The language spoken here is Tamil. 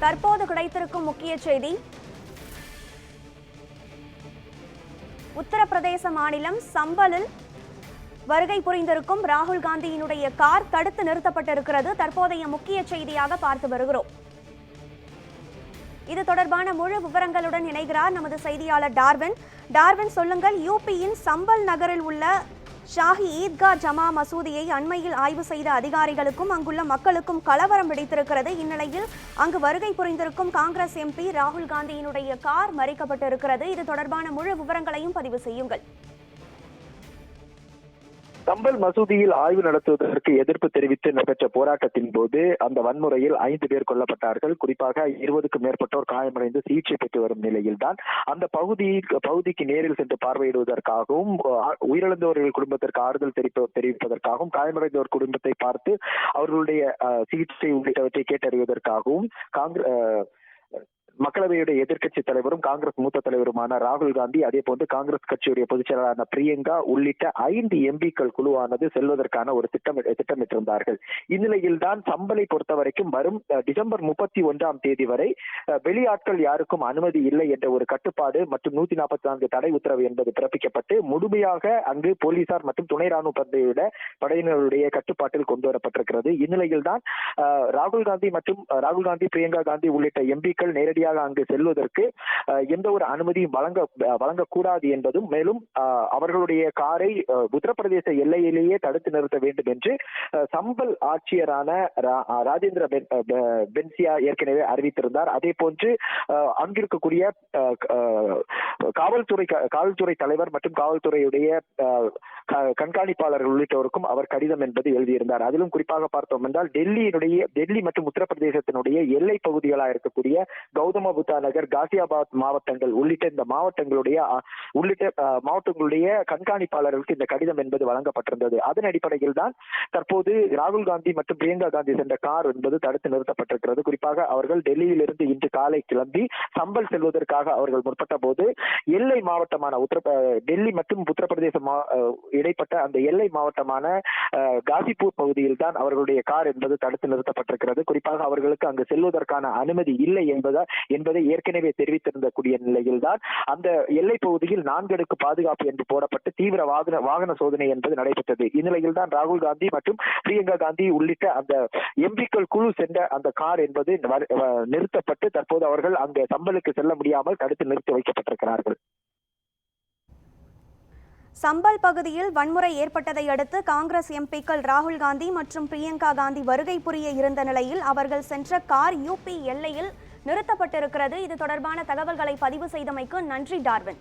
தற்போது கிடைத்திருக்கும் முக்கிய செய்தி, உத்தரப்பிரதேச மாநிலம் சம்பலில் வருகை புரிந்திருக்கும் ராகுல் காந்தியினுடைய கார் தடுத்து நிறுத்தப்பட்டிருக்கிறது. தற்போதைய முக்கிய செய்தியாக பார்த்து வருகிறோம். இது தொடர்பான முழு விவரங்களுடன் இணைகிறார் நமது செய்தியாளர் டார்வின். டார்வின், சொல்லுங்கள், யூபியின் சம்பல் நகரில் உள்ள ஷாஹி ஈத்கா ஜமா மசூதியை அண்மையில் ஆய்வு செய்த அதிகாரிகளுக்கும் அங்குள்ள மக்களுக்கும் கலவரம் பிடித்திருக்கிறது. இந்நிலையில் அங்கு வருகை புரிந்திருக்கும் காங்கிரஸ் எம்பி ராகுல் காந்தியினுடைய கார் மறிக்கப்பட்டிருக்கிறது. இது தொடர்பான முழு விவரங்களையும் பதிவு செய்யுங்கள். சம்பல் மசூதியில் ஆய்வு நடத்துவதற்கு எதிர்ப்பு தெரிவித்து நடைபெற்ற போராட்டத்தின் போது அந்த வன்முறையில் 5 பேர் கொல்லப்பட்டார்கள். குறிப்பாக 20க்கும் மேற்பட்டோர் காயமடைந்து சிகிச்சை பெற்று வரும் நிலையில்தான் அந்த பகுதிக்கு நேரில் சென்று பார்வையிடுவதற்காகவும் உயிரிழந்தவர்கள் குடும்பத்திற்கு ஆறுதல் தெரிவிப்பதற்காகவும் காயமடைந்தவர் குடும்பத்தை பார்த்து அவர்களுடைய சிகிச்சை உள்ளிட்டவற்றை கேட்டறிவதற்காகவும் மக்களவையுடைய எதிர்க்கட்சி தலைவரும் காங்கிரஸ் மூத்த தலைவருமான ராகுல் காந்தி, அதே போன்று காங்கிரஸ் கட்சியுடைய பொதுச் செயலாளரான பிரியங்கா உள்ளிட்ட 5 எம்பிக்கள் குழுவானது செல்வதற்கான ஒரு திட்டமிட்டிருந்தார்கள். இந்நிலையில் தான் சம்பலை பொறுத்தவரைக்கும் வரும் டிசம்பர் 31ஆம் தேதி வரை வெளியாட்கள் யாருக்கும் அனுமதி இல்லை என்ற ஒரு கட்டுப்பாடு மற்றும் 144 தடை உத்தரவு என்பது பிறப்பிக்கப்பட்டு முழுமையாக அங்கு போலீசார் மற்றும் துணை ராணுவ படையினருடைய கட்டுப்பாட்டில் கொண்டு வரப்பட்டிருக்கிறது. இந்நிலையில் தான் ராகுல் காந்தி பிரியங்கா காந்தி உள்ளிட்ட எம்பிக்கள் நேரடியாக அங்கு செல்வதற்கு எந்த ஒரு அனுமதியும் வழங்கக்கூடாது என்பதும், மேலும் அவர்களுடைய காரை உத்தரப்பிரதேச எல்லையிலேயே தடுத்து நிறுத்த வேண்டும் என்று சம்பல் ஆட்சியரான ராஜேந்திர பென்சியா ஏற்கனவே அறிவித்திருந்தார். அதே போன்று அங்கிருக்கக்கூடிய காவல்துறை தலைவர் மற்றும் காவல்துறையுடைய கண்காணிப்பாளர்கள் உள்ளிட்டோருக்கும் அவர் கடிதம் என்பது எழுதியிருந்தார். அதிலும் குறிப்பாக பார்த்தோம் என்றால் டெல்லி மற்றும் உத்தரப்பிரதேசத்தினுடைய எல்லை பகுதிகளாக இருக்கக்கூடிய கௌதம புத்தா நகர், காசியாபாத் மாவட்டங்கள் உள்ளிட்ட இந்த மாவட்டங்களுடைய கண்காணிப்பாளர்களுக்கு இந்த கடிதம் என்பது வழங்கப்பட்டிருந்தது. அதன் அடிப்படையில் தான் தற்போது ராகுல் காந்தி மற்றும் பிரியங்கா காந்தி சென்ற கார் என்பது தடுத்து நிறுத்தப்பட்டிருக்கிறது. குறிப்பாக அவர்கள் டெல்லியிலிருந்து இன்று காலை கிளம்பி சம்பல் செல்வதற்காக அவர்கள் முற்பட்ட போது எல்லை மாவட்டமான டெல்லி மற்றும் உத்தரப்பிரதேச இடைப்பட்ட அந்த எல்லை மாவட்டமான காசிப்பூர் பகுதியில் தான் அவர்களுடைய கார் என்பது தடுத்து நிறுத்தப்பட்டிருக்கிறது. குறிப்பாக அவர்களுக்கு அங்கு செல்வதற்கான அனுமதி இல்லை என்பதை ஏற்கனவே தெரிவித்திருந்த கூடிய நிலையில் தான் அந்த எல்லை பகுதியில் 4 அடுக்கு பாதுகாப்பு என்று போடப்பட்டு தீவிர வாகன சோதனை என்பது நடைபெற்றது. இந்நிலையில் தான் ராகுல் காந்தி மற்றும் பிரியங்கா காந்தி உள்ளிட்ட அந்த எம்பிக்கள் குழு சென்ற அந்த கார் என்பது நிறுத்தப்பட்டு தற்போது அவர்கள் அங்கு சம்பலுக்கு செல்ல முடியாமல் தடுத்து நிறுத்தி வைக்கப்பட்டிருக்கிறார்கள். சம்பல் பகுதியில் வன்முறை ஏற்பட்டதை அடுத்து காங்கிரஸ் எம்பிக்கள் ராகுல் காந்தி மற்றும் பிரியங்கா காந்தி வருகை புரிய இருந்த நிலையில் அவர்கள் சென்ற கார் யூபி எல்லையில் நிறுத்தப்பட்டிருக்கிறது. இது தொடர்பான தகவல்களை பதிவு செய்தமைக்கு நன்றி டார்வின்.